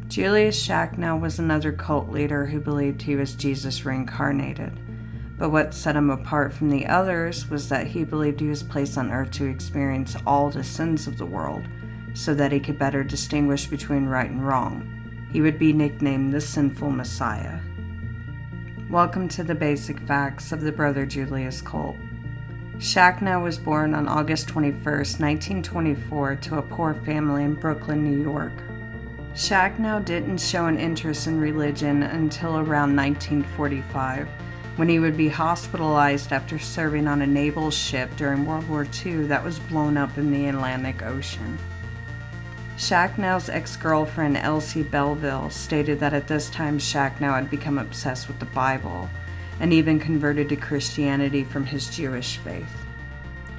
Julius Shakna was another cult leader who believed he was Jesus reincarnated. But what set him apart from the others was that he believed he was placed on earth to experience all the sins of the world, so that he could better distinguish between right and wrong. He would be nicknamed the Sinful Messiah. Welcome to the basic facts of the Brother Julius cult. Shakna was born on August 21, 1924, to a poor family in Brooklyn, New York. Shakna didn't show an interest in religion until around 1945, when he would be hospitalized after serving on a naval ship during World War II that was blown up in the Atlantic Ocean. Shakna's ex-girlfriend Elsie Belleville stated that at this time Shakna had become obsessed with the Bible and even converted to Christianity from his Jewish faith.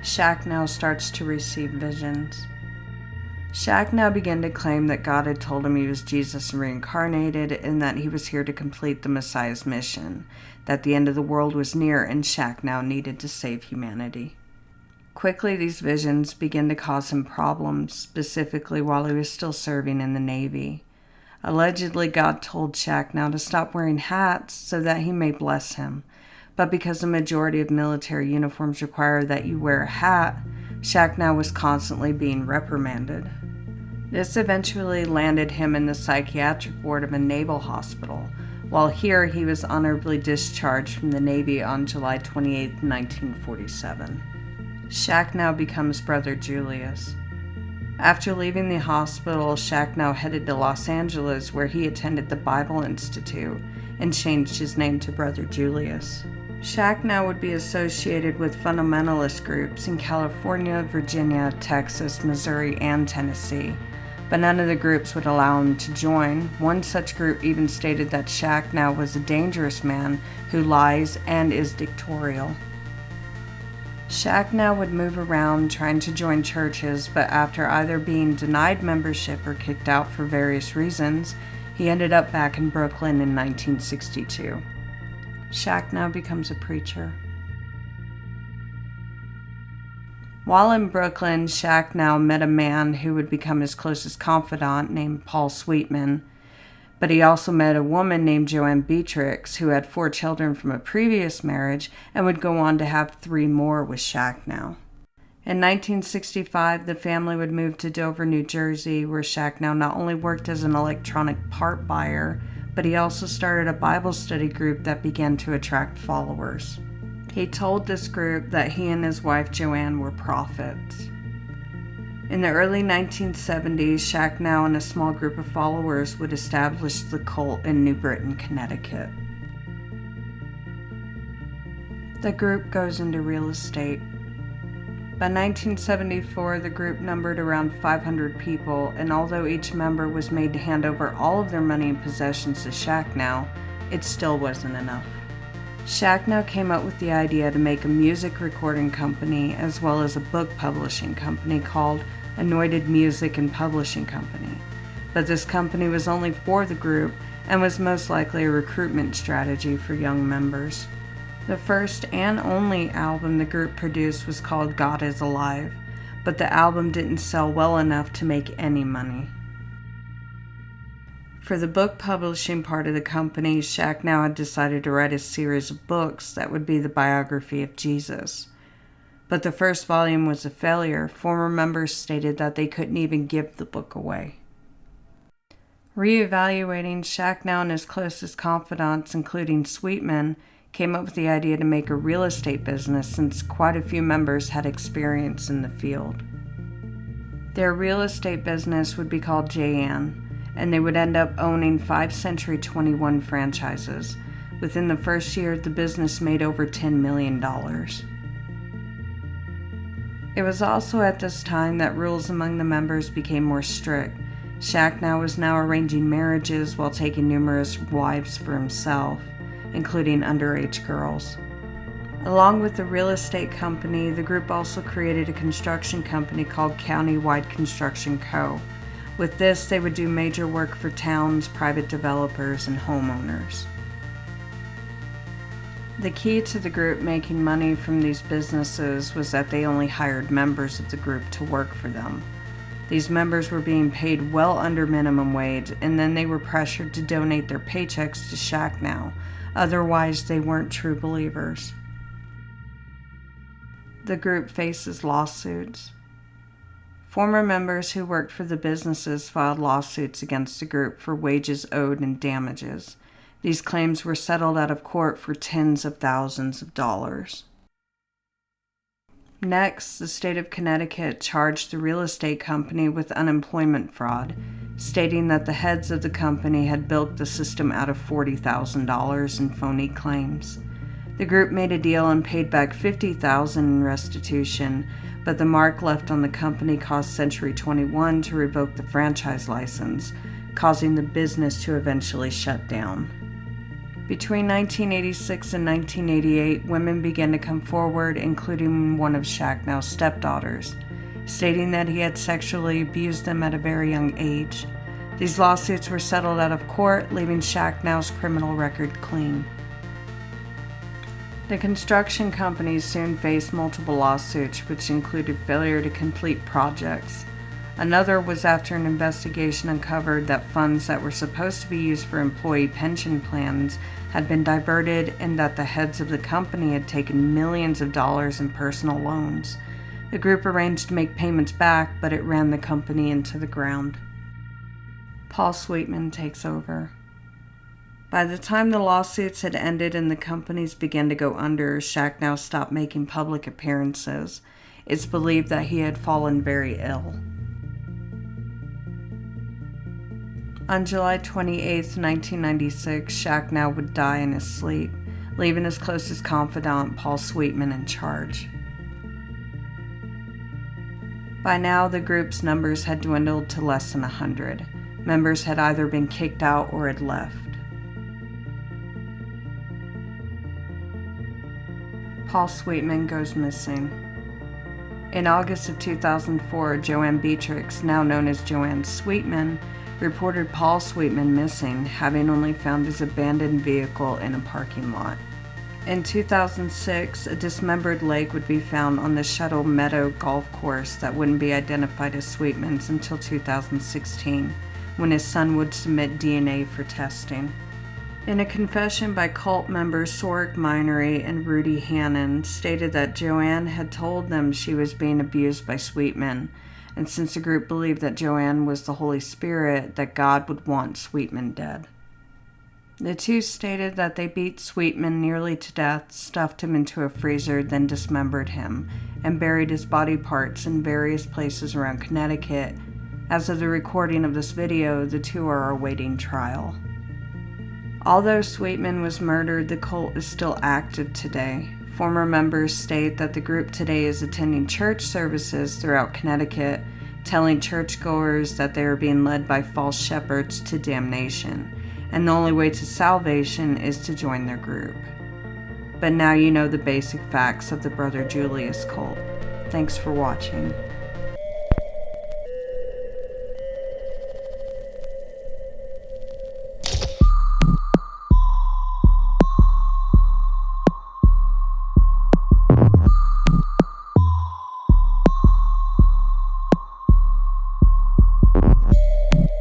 Shakna starts to receive visions. Shakna began to claim that God had told him he was Jesus reincarnated and that he was here to complete the Messiah's mission, that the end of the world was near and Shakna needed to save humanity. Quickly, these visions began to cause him problems, specifically while he was still serving in the Navy. Allegedly, God told Shakna to stop wearing hats so that he may bless him, but because the majority of military uniforms require that you wear a hat, Shakna was constantly being reprimanded. This eventually landed him in the psychiatric ward of a naval hospital. While here, he was honorably discharged from the Navy on July 28, 1947. Shakna becomes Brother Julius. After leaving the hospital, Shakna headed to Los Angeles, where he attended the Bible Institute and changed his name to Brother Julius. Shakna would be associated with fundamentalist groups in California, Virginia, Texas, Missouri, and Tennessee, but none of the groups would allow him to join. One such group even stated that Shakna was a dangerous man who lies and is dictatorial. Shakna would move around trying to join churches, but after either being denied membership or kicked out for various reasons, he ended up back in Brooklyn in 1962. Shakna becomes a preacher. While in Brooklyn, Shakna met a man who would become his closest confidant named Paul Sweetman, but he also met a woman named Joanne Beatrix who had 4 children from a previous marriage and would go on to have 3 more with Shakna. In 1965, the family would move to Dover, New Jersey, where Shakna not only worked as an electronic part buyer, but he also started a Bible study group that began to attract followers. He told this group that he and his wife Joanne were prophets. In the early 1970s, Shakna and a small group of followers would establish the cult in New Britain, Connecticut. The group goes into real estate. By 1974, the group numbered around 500 people, and although each member was made to hand over all of their money and possessions to Shakna, it still wasn't enough. Shakna came up with the idea to make a music recording company as well as a book publishing company called Anointed Music and Publishing Company. But this company was only for the group and was most likely a recruitment strategy for young members. The first and only album the group produced was called God is Alive, but the album didn't sell well enough to make any money. For the book publishing part of the company, Shakna had decided to write a series of books that would be the biography of Jesus. But the first volume was a failure. Former members stated that they couldn't even give the book away. Reevaluating, Shakna and his closest confidants, including Sweetman, came up with the idea to make a real estate business since quite a few members had experience in the field. Their real estate business would be called J.N., and they would end up owning 5 Century 21 franchises. Within the first year, the business made over $10 million. It was also at this time that rules among the members became more strict. Shakna was now arranging marriages while taking numerous wives for himself, including underage girls. Along with the real estate company, the group also created a construction company called Countywide Construction Co. With this, they would do major work for towns, private developers, and homeowners. The key to the group making money from these businesses was that they only hired members of the group to work for them. These members were being paid well under minimum wage, and then they were pressured to donate their paychecks to Shakna. Otherwise, they weren't true believers. The group faces lawsuits. Former members who worked for the businesses filed lawsuits against the group for wages owed and damages. These claims were settled out of court for tens of thousands of dollars. Next, the state of Connecticut charged the real estate company with unemployment fraud, stating that the heads of the company had bilked the system out of $40,000 in phony claims. The group made a deal and paid back $50,000 in restitution, but the mark left on the company caused Century 21 to revoke the franchise license, causing the business to eventually shut down. Between 1986 and 1988, women began to come forward, including one of Shakna's stepdaughters, stating that he had sexually abused them at a very young age. These lawsuits were settled out of court, leaving Shakna's criminal record clean. The construction companies soon faced multiple lawsuits, which included failure to complete projects. Another was after an investigation uncovered that funds that were supposed to be used for employee pension plans had been diverted, and that the heads of the company had taken millions of dollars in personal loans. The group arranged to make payments back, but it ran the company into the ground. Paul Sweetman takes over. By the time the lawsuits had ended and the companies began to go under, Shakna stopped making public appearances. It's believed that he had fallen very ill. On July 28, 1996, Shakna would die in his sleep, leaving his closest confidant, Paul Sweetman, in charge. By now, the group's numbers had dwindled to less than 100. Members had either been kicked out or had left. Paul Sweetman goes missing. In August of 2004, Joanne Beatrix, now known as Joanne Sweetman, reported Paul Sweetman missing, having only found his abandoned vehicle in a parking lot. In 2006, a dismembered leg would be found on the Shuttle Meadow golf course that wouldn't be identified as Sweetman's until 2016, when his son would submit DNA for testing. In a confession by cult members Sorek Minery and Rudy Hannon, stated that Joanne had told them she was being abused by Sweetman, and since the group believed that Joanne was the Holy Spirit, that God would want Sweetman dead. The two stated that they beat Sweetman nearly to death, stuffed him into a freezer, then dismembered him, and buried his body parts in various places around Connecticut. As of the recording of this video, the two are awaiting trial. Although Sweetman was murdered, the cult is still active today. Former members state that the group today is attending church services throughout Connecticut, telling churchgoers that they are being led by false shepherds to damnation, and the only way to salvation is to join their group. But now you know the basic facts of the Brother Julius cult. Thanks for watching.